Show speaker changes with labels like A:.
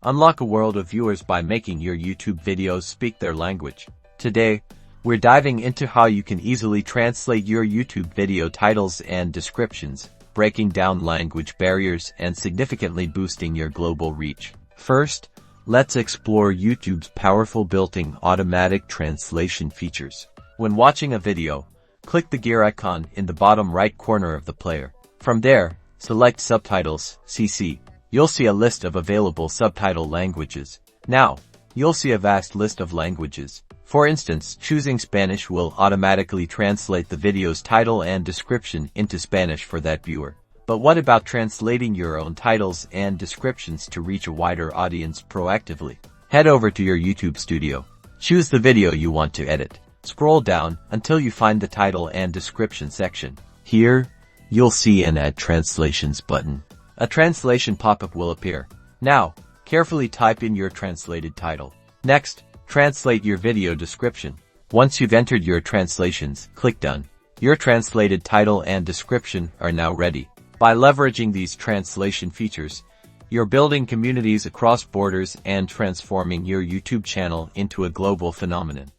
A: Unlock a world of viewers by making your YouTube videos speak their language. Today, we're diving into how you can easily translate your YouTube video titles and descriptions, breaking down language barriers and significantly boosting your global reach. First, let's explore YouTube's powerful built-in automatic translation features. When watching a video, click the gear icon in the bottom right corner of the player. From there, select Subtitles, CC. You'll see a list of available subtitle languages. Now, you'll see a vast list of languages. For instance, choosing Spanish will automatically translate the video's title and description into Spanish for that viewer. But what about translating your own titles and descriptions to reach a wider audience proactively? Head over to your YouTube studio. Choose the video you want to edit. Scroll down until you find the title and description section. Here, you'll see an Add Translations button. A translation pop-up will appear. Now, carefully type in your translated title. Next, translate your video description. Once you've entered your translations, click Done. Your translated title and description are now ready. By leveraging these translation features, you're building communities across borders and transforming your YouTube channel into a global phenomenon.